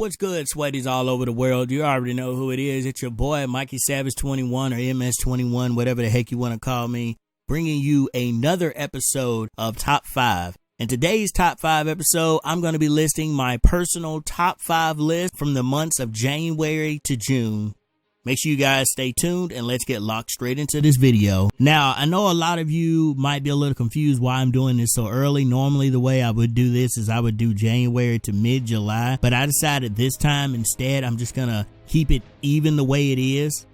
What's good, sweaties all over the world? You already know who it is. It's your boy, Mikey Savage 21 or MS21, whatever the heck you want to call me, bringing you another episode of Top 5. In today's Top 5 episode, I'm going to be listing my personal Top 5 list from the months of January to June. Make sure you guys stay tuned and let's get locked straight into this video. Now, I know a lot of you might be a little confused why I'm doing this so early. Normally, the way I would do this is I would do January to mid-July, but I decided this time instead I'm just going to keep it even the way it is,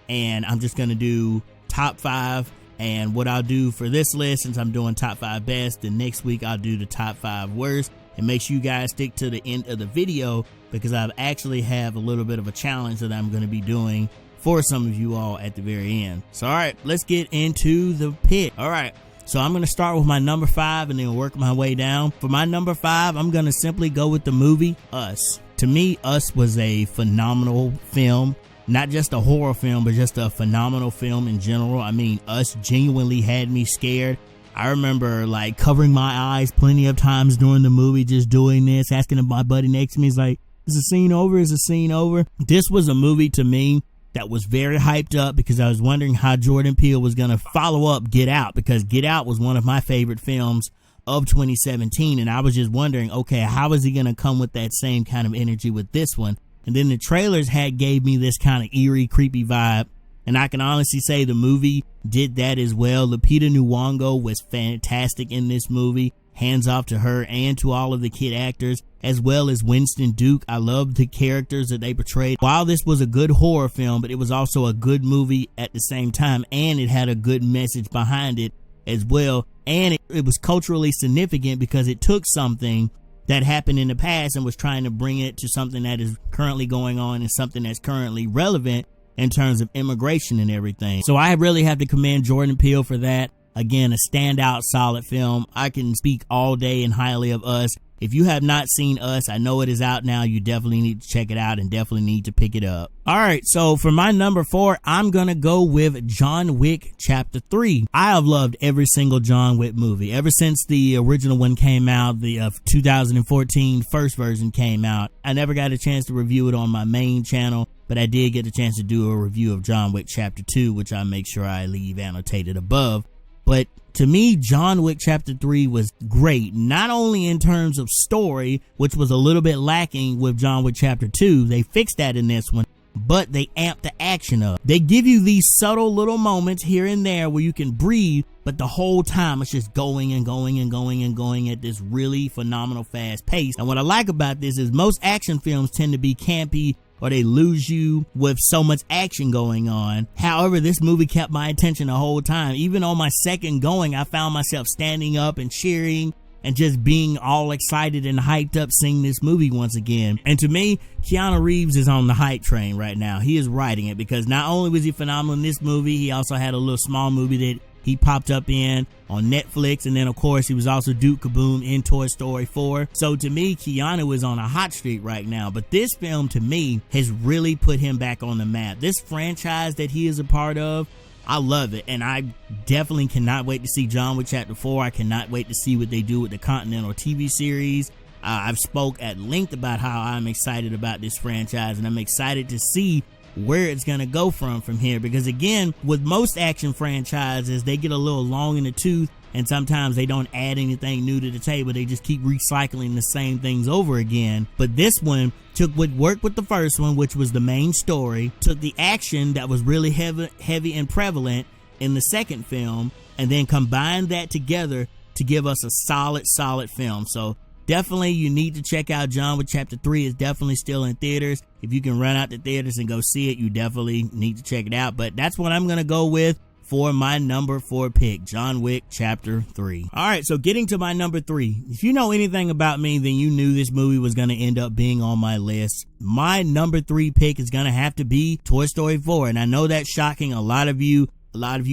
and I'm just going to do Top 5. And what I'll do for this list, since I'm doing Top 5 best, then next week I'll do the Top 5 worst. And make sure you guys stick to the end of the video because I actually have a little bit of a challenge that I'm going to be doing for some of you all at the very end. So, all right, let's get into the pick. All right, so I'm going to start with my number 5 and then work my way down. For my number 5, I'm going to simply go with the movie Us. To me, Us was a phenomenal film. Not just a horror film, but just a phenomenal film in general. I mean, Us genuinely had me scared. I remember like covering my eyes plenty of times during the movie, just doing this, asking my buddy next to me, he's like, is the scene over? Is the scene over? This was a movie to me that was very hyped up because I was wondering how Jordan Peele was going to follow up Get Out, because Get Out was one of my favorite films of 2017. And I was just wondering, okay, how is he going to come with that same kind of energy with this one? And then the trailers gave me this kind of eerie, creepy vibe. And I can honestly say the movie did that as well. Lupita Nyong'o was fantastic in this movie. Hands off to her and to all of the kid actors, as well as Winston Duke. I loved the characters that they portrayed. While this was a good horror film, but it was also a good movie at the same time. And it had a good message behind it as well. And it was culturally significant because it took something that happened in the past and was trying to bring it to something that is currently going on and something that's currently relevant in terms of immigration and everything. So I really have to commend Jordan Peele for that. Again, a standout solid film. I can speak all day and highly of Us. If you have not seen Us, I know it is out now. You definitely need to check it out and definitely need to pick it up. All right, so for my number 4, I'm going to go with John Wick Chapter 3. I have loved every single John Wick movie. Ever since the original one came out, the 2014 first version came out. I never got a chance to review it on my main channel, but I did get a chance to do a review of John Wick Chapter 2, which I make sure I leave annotated above. But to me, John Wick Chapter 3 was great, not only in terms of story, which was a little bit lacking with John Wick Chapter 2. They fixed that in this one, but they amped the action up. They give you these subtle little moments here and there where you can breathe, but the whole time it's just going and going and going and going at this really phenomenal fast pace. And what I like about this is most action films tend to be campy, or they lose you with so much action going on. However, this movie kept my attention the whole time. Even on my second going, I found myself standing up and cheering and just being all excited and hyped up seeing this movie once again. And to me, Keanu Reeves is on the hype train right now. He is riding it because not only was he phenomenal in this movie, he also had a little small movie that he popped up in on Netflix, and then of course he was also Duke Kaboom in Toy Story 4. So to me, Keanu is on a hot streak right now, but this film to me has really put him back on the map. This franchise that he is a part of, I love it, and I definitely cannot wait to see John Wick Chapter 4. I cannot wait to see what they do with the Continental TV series. I've spoke at length about how I'm excited about this franchise, and I'm excited to see where it's going to go from here, because again, with most action franchises, they get a little long in the tooth and sometimes they don't add anything new to the table. They just keep recycling the same things over again. But this one took what worked with the first one, which was the main story, took the action that was really heavy and prevalent in the second film, and then combined that together to give us a solid film. So definitely you need to check out John Wick Chapter 3. It's definitely still in theaters. If you can run out to theaters and go see it, you definitely need to check it out. But that's what I'm going to go with for my number 4 pick, John Wick Chapter 3. All right, so getting to my number 3. If you know anything about me, then you knew this movie was going to end up being on my list. My number 3 pick is going to have to be Toy Story 4. And I know that's shocking. A lot of you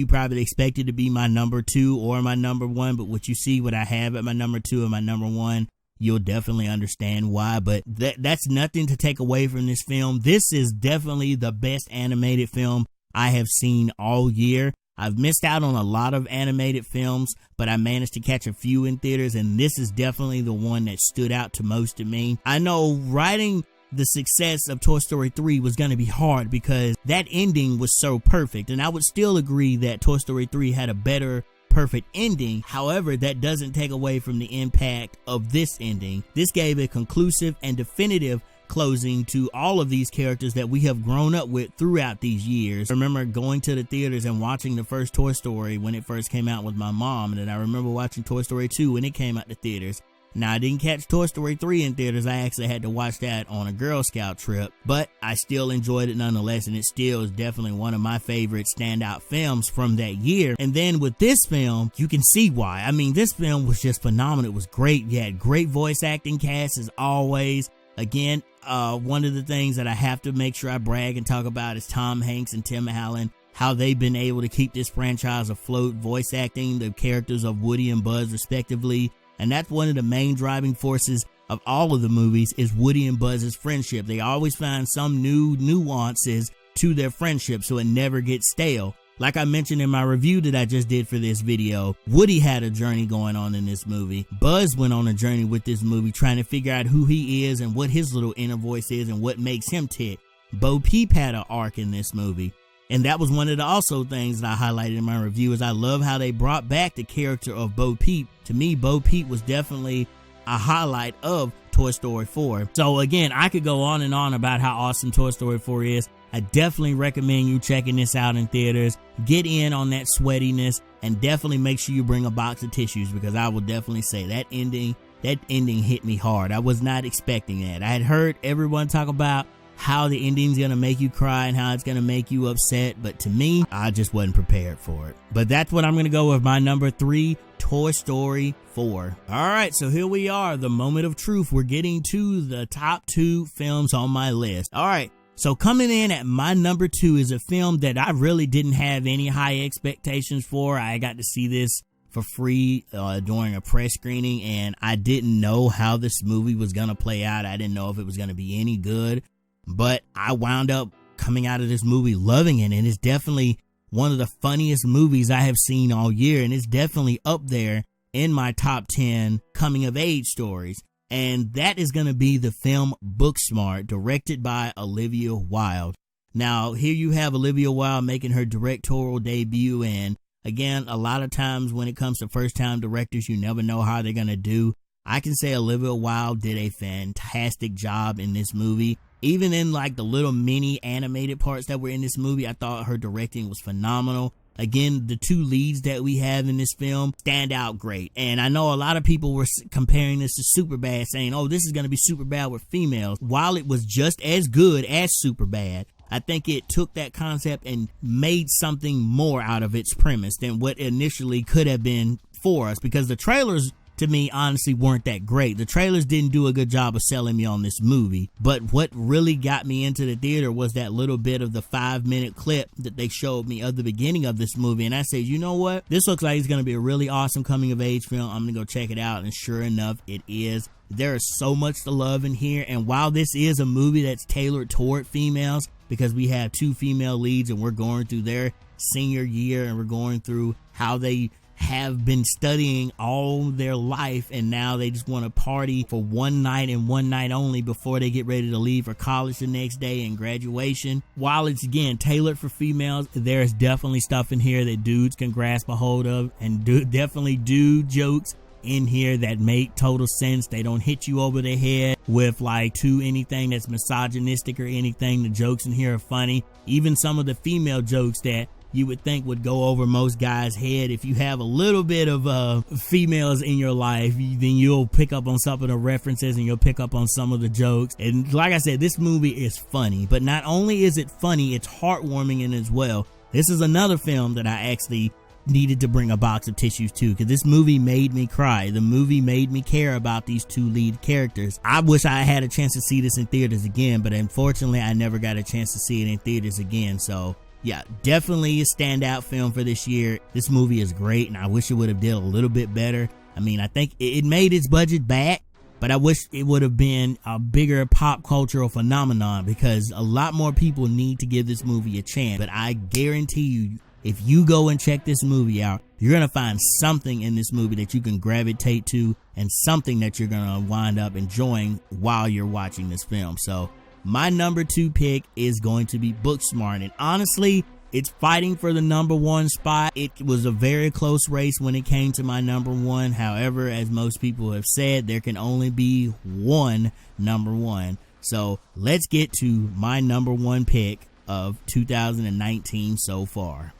probably expected to be my number 2 or my number 1. But what you see, what I have at my number 2 and my number 1, you'll definitely understand why. But that's nothing to take away from this film. This is definitely the best animated film I have seen all year. I've missed out on a lot of animated films, but I managed to catch a few in theaters, and this is definitely the one that stood out to most to me. I know writing the success of Toy Story 3 was going to be hard because that ending was so perfect. And I would still agree that Toy Story 3 had a better perfect ending. However, that doesn't take away from the impact of this ending. This gave a conclusive and definitive closing to all of these characters that we have grown up with throughout these years. I remember going to the theaters and watching the first Toy Story when it first came out with my mom, and then I remember watching Toy Story 2 when it came out to theaters. Now, I didn't catch Toy Story 3 in theaters. I actually had to watch that on a Girl Scout trip, but I still enjoyed it nonetheless, and it still is definitely one of my favorite standout films from that year. And then with this film, you can see why. I mean, this film was just phenomenal. It was great. You had great voice acting cast as always. Again, one of the things that I have to make sure I brag and talk about is Tom Hanks and Tim Allen, how they've been able to keep this franchise afloat, voice acting the characters of Woody and Buzz respectively. And that's one of the main driving forces of all of the movies is Woody and Buzz's friendship. They always find some new nuances to their friendship so it never gets stale. Like I mentioned in my review that I just did for this video, Woody had a journey going on in this movie. Buzz went on a journey with this movie trying to figure out who he is and what his little inner voice is and what makes him tick. Bo Peep had an arc in this movie. And that was one of the also things that I highlighted in my review is I love how they brought back the character of Bo Peep. To me, Bo Peep was definitely a highlight of Toy Story 4. So again, I could go on and on about how awesome Toy Story 4 is. I definitely recommend you checking this out in theaters. Get in on that sweatiness and definitely make sure you bring a box of tissues because I will definitely say that ending hit me hard. I was not expecting that. I had heard everyone talk about how the ending's gonna make you cry and how it's gonna make you upset, but to me, I just wasn't prepared for it. But that's what I'm gonna go with my number 3, Toy Story 4. Alright, so here we are, the moment of truth. We're getting to the top 2 films on my list. Alright, so coming in at my number 2 is a film that I really didn't have any high expectations for. I got to see this for free during a press screening, and I didn't know how this movie was gonna play out. I didn't know if it was gonna be any good. But I wound up coming out of this movie loving it, and it's definitely one of the funniest movies I have seen all year, and it's definitely up there in my top 10 coming of age stories. And that is going to be the film Booksmart, directed by Olivia Wilde. Now, here you have Olivia Wilde making her directorial debut, and again, a lot of times when it comes to first-time directors, you never know how they're going to do. I can say Olivia Wilde did a fantastic job in this movie. Even in like the little mini animated parts that were in this movie, I thought her directing was phenomenal. Again, the 2 leads that we have in this film stand out great. And I know a lot of people were comparing this to Superbad, saying, oh, this is going to be Superbad with females. While it was just as good as Superbad, I think it took that concept and made something more out of its premise than what initially could have been for us, because the trailers to me honestly weren't that great. The trailers didn't do a good job of selling me on this movie, but what really got me into the theater was that little bit of the 5-minute clip that they showed me of the beginning of this movie, and I said, you know what, this looks like it's going to be a really awesome coming of age film. I'm gonna go check it out, and sure enough, it is. There is so much to love in here, and while this is a movie that's tailored toward females, because we have 2 female leads and we're going through their senior year and we're going through how they have been studying all their life, and now they just want to party for one night and one night only before they get ready to leave for college the next day and graduation. While it's again tailored for females, there's definitely stuff in here that dudes can grasp a hold of, and definitely dude jokes in here that make total sense. They don't hit you over the head with like anything that's misogynistic or anything. The jokes in here are funny. Even some of the female jokes that you would think would go over most guys' head. If you have a little bit of females in your life, then you'll pick up on some of the references and you'll pick up on some of the jokes. And like I said, this movie is funny, but not only is it funny, it's heartwarming in as well. This is another film that I actually needed to bring a box of tissues to, because this movie made me cry. The movie made me care about these 2 lead characters. I wish I had a chance to see this in theaters again, but unfortunately I never got a chance to see it in theaters again. So yeah, definitely a standout film for this year. This movie is great, and I wish it would have did a little bit better. I mean, I think it made its budget back, but I wish it would have been a bigger pop cultural phenomenon, because a lot more people need to give this movie a chance. But I guarantee you, if you go and check this movie out, you're going to find something in this movie that you can gravitate to, and something that you're going to wind up enjoying while you're watching this film. So my number 2 pick is going to be Booksmart. And honestly, it's fighting for the number 1 spot. It was a very close race when it came to my number 1. However, as most people have said, there can only be one number 1. So let's get to my number 1 pick of 2019 so far.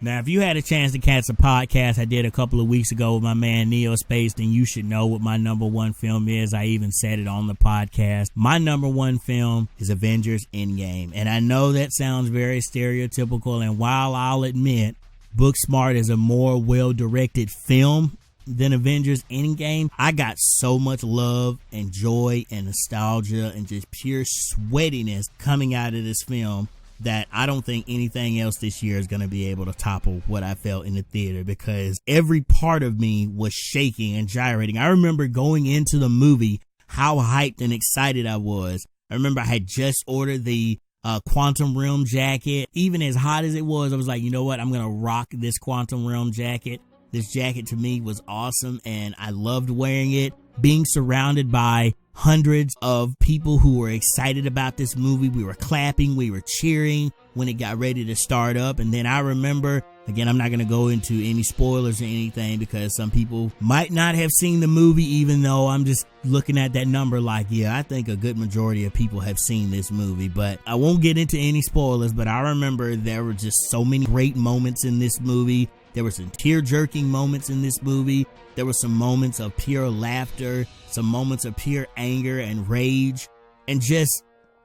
Now, if you had a chance to catch a podcast I did a couple of weeks ago with my man Neo Space, then you should know what my number 1 film is. I even said it on the podcast. My number 1 film is Avengers Endgame. And I know that sounds very stereotypical. And while I'll admit Booksmart is a more well-directed film than Avengers Endgame, I got so much love and joy and nostalgia and just pure sweatiness coming out of this film that I don't think anything else this year is going to be able to topple what I felt in the theater, because every part of me was shaking and gyrating. I remember going into the movie, how hyped and excited I was. I remember I had just ordered the Quantum Realm jacket. Even as hot as it was, I was like, you know what? I'm going to rock this Quantum Realm jacket. This jacket to me was awesome, and I loved wearing it. Being surrounded by hundreds of people who were excited about this movie. We were clapping, we were cheering when it got ready to start up. And then I remember, again, I'm not going to go into any spoilers or anything because some people might not have seen the movie, even though I'm just looking at that number like, yeah, I think a good majority of people have seen this movie. But I won't get into any spoilers, but I remember there were just so many great moments in this movie. There were some tear-jerking moments in this movie. There were some moments of pure laughter, some moments of pure anger and rage, and just,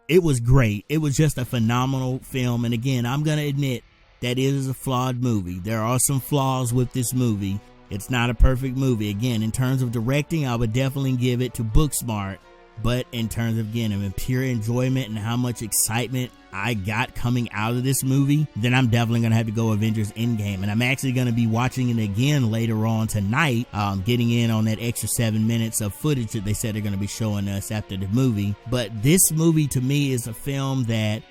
it was great. It was just a phenomenal film. And again, I'm going to admit that it is a flawed movie. There are some flaws with this movie. It's not a perfect movie. Again, in terms of directing, I would definitely give it to Booksmart. But in terms of, again, of pure enjoyment and how much excitement I got coming out of this movie, then I'm definitely going to have to go Avengers Endgame. And I'm actually going to be watching it again later on tonight, getting in on that extra 7 minutes of footage that they said they're going to be showing us after the movie. But this movie to me is a film that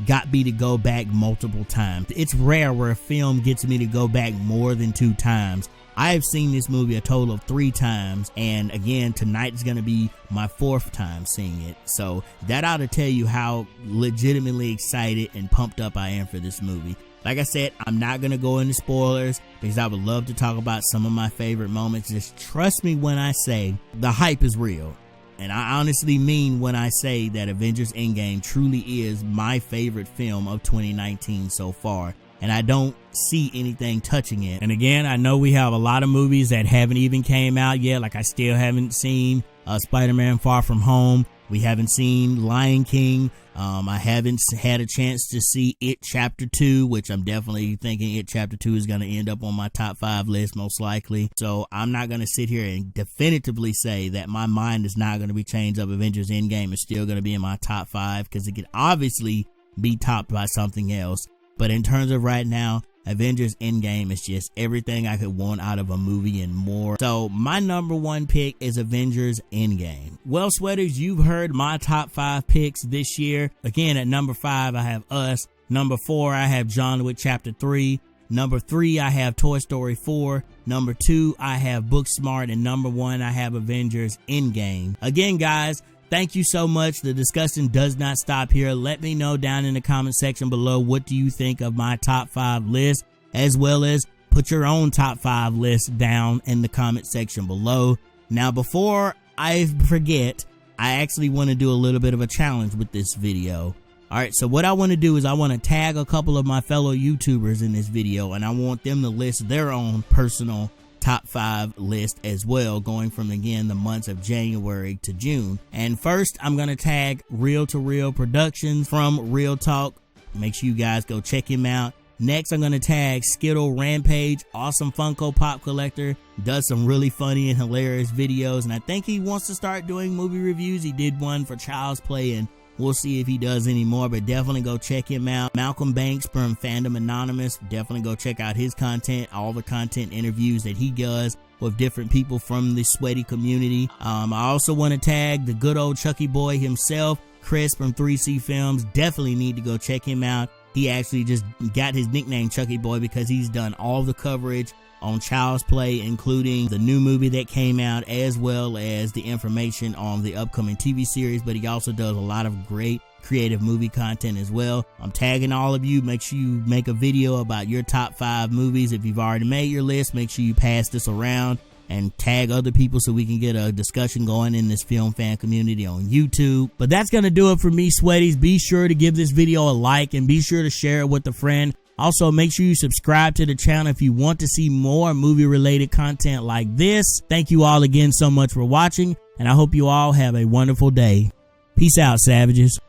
got me to go back multiple times. It's rare where a film gets me to go back more than 2 times. I have seen this movie a total of 3 times, and again, tonight is going to be my 4th time seeing it. So that ought to tell you how legitimately excited and pumped up I am for this movie. Like I said, I'm not going to go into spoilers because I would love to talk about some of my favorite moments. Just trust me when I say the hype is real. And I honestly mean when I say that Avengers Endgame truly is my favorite film of 2019 so far. And I don't see anything touching it. And again, I know we have a lot of movies that haven't even came out yet. Like I still haven't seen Spider-Man Far From Home. We haven't seen Lion King. I haven't had a chance to see It Chapter 2, which I'm definitely thinking It Chapter 2 is going to end up on my top 5 list most likely. So I'm not going to sit here and definitively say that my mind is not going to be changed up. Avengers Endgame is still going to be in my top 5 because it could obviously be topped by something else. But in terms of right now, Avengers Endgame is just everything I could want out of a movie and more. So my number 1 pick is Avengers Endgame. Well, sweaters, you've heard my top 5 picks this year. Again, at number 5, I have Us. Number 4, I have John Wick Chapter 3. Number 3, I have Toy Story 4. Number 2, I have Booksmart. And number 1, I have Avengers Endgame. Again, guys, thank you so much. The discussion does not stop here. Let me know down in the comment section below, what do you think of my top 5 list, as well as put your own top 5 list down in the comment section below. Now, before I forget, I actually want to do a little bit of a challenge with this video. All right, so what I want to do is I want to tag a couple of my fellow YouTubers in this video, and I want them to list their own personal top 5 list as well, going from, again, the months of January to June. And first, I'm going to tag Real to Real Productions from Real Talk. Make sure you guys go check him out. Next, I'm going to tag Skittle Rampage, awesome Funko Pop collector, does some really funny and hilarious videos, and I think he wants to start doing movie reviews. He did one for Child's Play, and we'll see if he does any more, but definitely go check him out. Malcolm Banks from Fandom Anonymous, definitely go check out his content, all the content interviews that he does with different people from the sweaty community. I also want to tag the good old Chucky boy himself, Chris from 3C Films. Definitely need to go check him out. He actually just got his nickname Chucky Boy because he's done all the coverage on Child's Play, including the new movie that came out as well as the information on the upcoming TV series, but he also does a lot of great creative movie content as well. I'm tagging all of you. Make sure you make a video about your top 5 movies. If you've already made your list, make sure you pass this around and tag other people so we can get a discussion going in this film fan community on YouTube. But that's going to do it for me, Sweaties. Be sure to give this video a like and be sure to share it with a friend. Also, make sure you subscribe to the channel if you want to see more movie-related content like this. Thank you all again so much for watching, and I hope you all have a wonderful day. Peace out, savages.